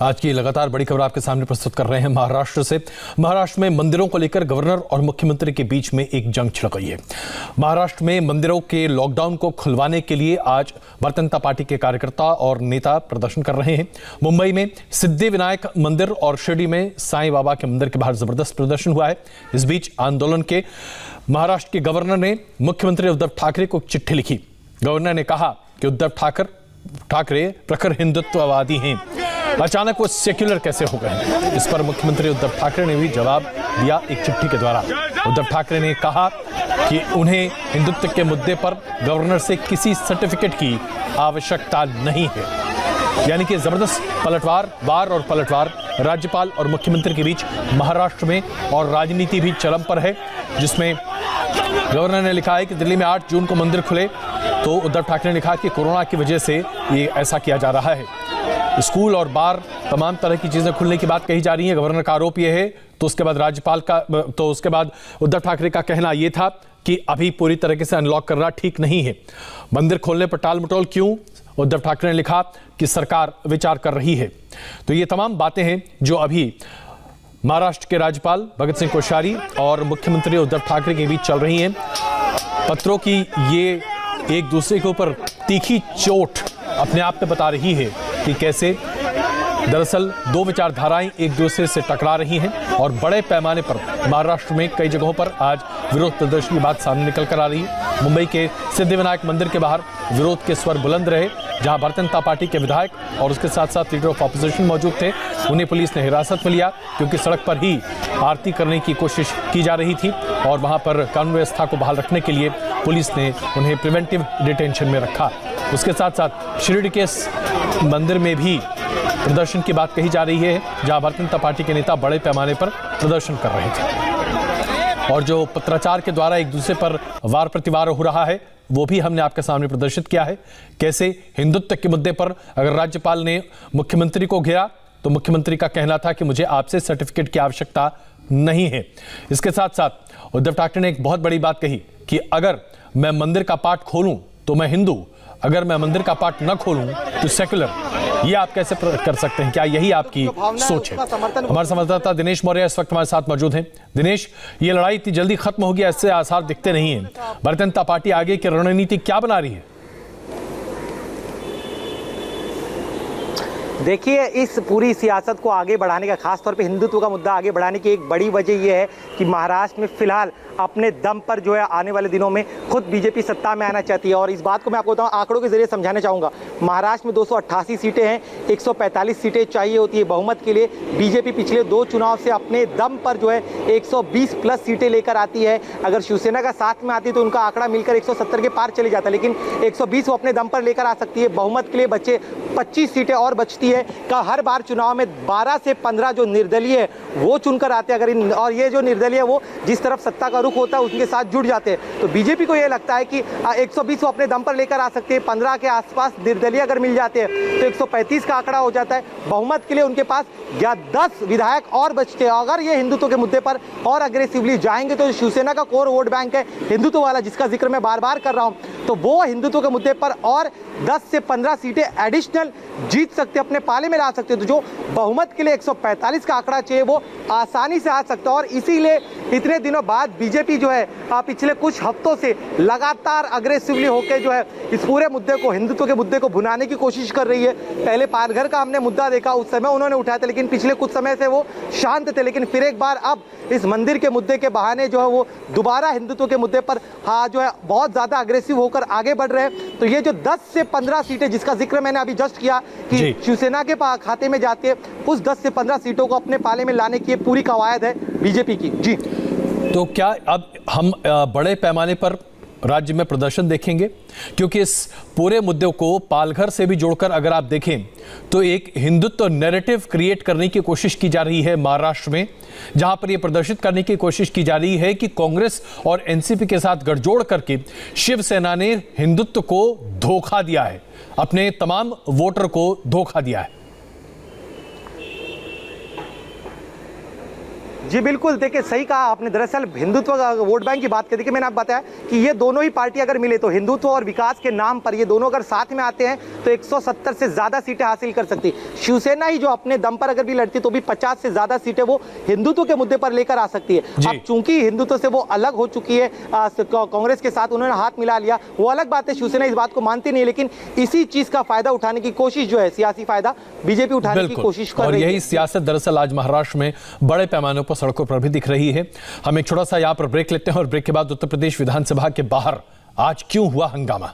आज की लगातार बड़ी खबर आपके सामने प्रस्तुत कर रहे हैं महाराष्ट्र से। महाराष्ट्र में मंदिरों को लेकर गवर्नर और मुख्यमंत्री के बीच में एक जंग छिड़ गई है। महाराष्ट्र में मंदिरों के लॉकडाउन को खुलवाने के लिए आज भारतीय जनता पार्टी के कार्यकर्ता और नेता प्रदर्शन कर रहे हैं। मुंबई में सिद्धिविनायक मंदिर और शिरडी में साईं बाबा के मंदिर के बाहर जबरदस्त प्रदर्शन हुआ है। इस बीच आंदोलन के महाराष्ट्र के गवर्नर ने मुख्यमंत्री उद्धव ठाकरे को चिट्ठी लिखी। गवर्नर ने कहा कि उद्धव ठाकरे प्रखर हिंदुत्ववादी हैं, अचानक वो सेक्युलर कैसे हो गए। इस पर मुख्यमंत्री उद्धव ठाकरे ने भी जवाब दिया एक चिट्ठी के द्वारा। उद्धव ठाकरे ने कहा कि उन्हें हिंदुत्व के मुद्दे पर गवर्नर से किसी सर्टिफिकेट की आवश्यकता नहीं है। यानी कि जबरदस्त पलटवार राज्यपाल और मुख्यमंत्री के बीच महाराष्ट्र में और राजनीति भी चरम पर है, जिसमें गवर्नर ने लिखा है कि दिल्ली में 8 जून को मंदिर खुले, तो उद्धव ठाकरे ने लिखा कि कोरोना की वजह से ये ऐसा किया जा रहा है। स्कूल और बार तमाम तरह की चीजें खुलने की बात कही जा रही है। गवर्नर का आरोप यह है, तो उसके बाद उद्धव ठाकरे का कहना यह था कि अभी पूरी तरीके से अनलॉक करना ठीक नहीं है। मंदिर खोलने पर टाल मटोल क्यों? उद्धव ठाकरे ने लिखा कि सरकार विचार कर रही है। तो ये तमाम बातें हैं जो अभी महाराष्ट्र के राज्यपाल भगत सिंह कोश्यारी और मुख्यमंत्री उद्धव ठाकरे के बीच चल रही हैं। पत्रों की ये एक दूसरे के ऊपर तीखी चोट अपने आप में बता रही है कि कैसे दरअसल दो विचारधाराएं एक दूसरे से टकरा रही हैं और बड़े पैमाने पर महाराष्ट्र में कई जगहों पर आज विरोध प्रदर्शन की बात सामने निकल कर आ रही है। मुंबई के सिद्धिविनायक मंदिर के बाहर विरोध के स्वर बुलंद रहे, जहां भारतीय जनता पार्टी के विधायक और उसके साथ साथ लीडर ऑफ ऑपोजिशन मौजूद थे। उन्हें पुलिस ने हिरासत में लिया क्योंकि सड़क पर ही आरती करने की कोशिश की जा रही थी और वहां पर कानून व्यवस्था को बहाल रखने के लिए पुलिस ने उन्हें प्रिवेंटिव डिटेंशन में रखा। उसके साथ साथ शिरडी के मंदिर में भी प्रदर्शन की बात कही जा रही है, जहां भारतीय जनता पार्टी के नेता बड़े पैमाने पर प्रदर्शन कर रहे थे और जो पत्राचार के द्वारा एक दूसरे पर वार प्रतिवार हो रहा है वो भी हमने आपके सामने प्रदर्शित किया है। कैसे हिंदुत्व के मुद्दे पर अगर राज्यपाल ने मुख्यमंत्री को घेरा तो मुख्यमंत्री का कहना था कि मुझे आपसे सर्टिफिकेट की आवश्यकता नहीं है। इसके साथ साथ उद्धव ठाकरे ने एक बहुत बड़ी बात कही कि अगर मैं मंदिर का पाट खोलूं तो मैं हिंदू, अगर मैं मंदिर का पाट न खोलूं तो सेक्युलर। ये आप कैसे कर सकते हैं? क्या यही आपकी सोच है? हमारे संवाददाता दिनेश मौर्य इस वक्त हमारे साथ मौजूद हैं। दिनेश, ये लड़ाई इतनी जल्दी खत्म होगी ऐसे आसार दिखते नहीं है। भारतीय जनता पार्टी आगे की रणनीति क्या बना रही है? देखिए, इस पूरी सियासत को आगे बढ़ाने का, खासतौर पे हिंदुत्व का मुद्दा आगे बढ़ाने की एक बड़ी वजह यह है कि महाराष्ट्र में फिलहाल अपने दम पर जो है आने वाले दिनों में खुद बीजेपी सत्ता में आना चाहती है। और इस बात को मैं आपको बताऊं, आंकड़ों के जरिए समझाना चाहूँगा। महाराष्ट्र में 288 सीटें हैं, 145 सीटें चाहिए होती है बहुमत के लिए। बीजेपी पिछले 2 चुनाव से अपने दम पर जो है 120 प्लस सीटें लेकर आती है। अगर शिवसेना का साथ में आती तो उनका आंकड़ा मिलकर 170 के पार चले जाता, लेकिन 120 वो अपने दम पर लेकर आ सकती है। बहुमत के लिए बचे 25 सीटें और बचती है। का हर बार चुनाव में 12 से 15 जो निर्दलीय है वो चुनकर आते हैं। अगर और ये जो निर्दलीय है वो जिस तरफ सत्ता का रुख होता है उनके साथ जुड़ जाते हैं। तो बीजेपी को ये लगता है कि 120 वो अपने दम पर लेकर आ सकते हैं। 15 के आसपास निर्दलीय अगर मिल जाते हैं तो 135 का आंकड़ा हो जाता है। बहुमत के लिए उनके पास 10 विधायक और बचते हैं। अगर ये हिंदुत्व के मुद्दे पर और अग्रेसिवली जाएंगे तो शिवसेना का कोर वोट बैंक है हिंदुत्व वाला, जिसका जिक्र मैं बार बार कर रहा हूं, तो वो हिंदुत्व के मुद्दे पर और 10 से 15 सीटें एडिशनल जीत सकते, अपने पाले में ला सकते। तो जो बहुमत के लिए 145 का आंकड़ा चाहिए वो आसानी से आ सकता है। और इसीलिए इतने दिनों बाद बीजेपी जो है पिछले कुछ हफ्तों से लगातार अग्रेसिवली होकर जो है इस पूरे मुद्दे को, हिंदुत्व के मुद्दे को भुनाने की कोशिश कर रही है। पहले पालघर का हमने मुद्दा देखा, उस समय उन्होंने उठाया था, लेकिन पिछले कुछ समय से वो शांत थे। लेकिन फिर एक बार अब इस मंदिर के मुद्दे के बहाने जो है वो दोबारा हिंदुत्व के मुद्दे पर जो है बहुत ज्यादा अग्रेसिव होकर आगे बढ़ रहे हैं। तो ये जो 10 से 15 सीटें जिसका जिक्र मैंने अभी जस्ट किया कि शिवसेना के खाते में जाते हैं, उस 10 से 15 सीटों को अपने पाले में लाने की पूरी कवायद है बीजेपी की। जी, तो क्या अब हम बड़े पैमाने पर राज्य में प्रदर्शन देखेंगे? क्योंकि इस पूरे मुद्दे को पालघर से भी जोड़कर अगर आप देखें तो एक हिंदुत्व नैरेटिव क्रिएट करने की कोशिश की जा रही है महाराष्ट्र में, जहां पर यह प्रदर्शित करने की कोशिश की जा रही है कि कांग्रेस और एनसीपी के साथ गठजोड़ करके शिवसेना ने हिंदुत्व को धोखा दिया है, अपने तमाम वोटर को धोखा दिया है। जी बिल्कुल, देखिए सही कहा आपने। दरअसल हिंदुत्व वोट बैंक की बात करी कि मैंने आपको बताया कि ये दोनों ही पार्टी अगर मिले तो हिंदुत्व और विकास के नाम पर ये दोनों अगर साथ में आते हैं तो 170 से ज्यादा सीटें हासिल कर सकती। शिवसेना ही जो अपने दम पर अगर भी लड़ती तो भी 50 से ज्यादा सीटें वो हिंदुत्व के मुद्दे पर लेकर आ सकती है। अब चूंकि हिंदुत्व से वो अलग हो चुकी है, कांग्रेस के साथ उन्होंने हाथ मिला लिया, वो अलग बात है, शिवसेना इस बात को मानती नहीं, लेकिन इसी चीज का फायदा उठाने की कोशिश जो है, सियासी फायदा बीजेपी उठाने की कोशिश कर रही है। और यही सियासत दरअसल आज महाराष्ट्र में बड़े पैमाने पर सड़कों पर भी दिख रही है। हम एक छोटा सा यहां पर ब्रेक लेते हैं और ब्रेक के बाद उत्तर प्रदेश विधानसभा के बाहर आज क्यों हुआ हंगामा।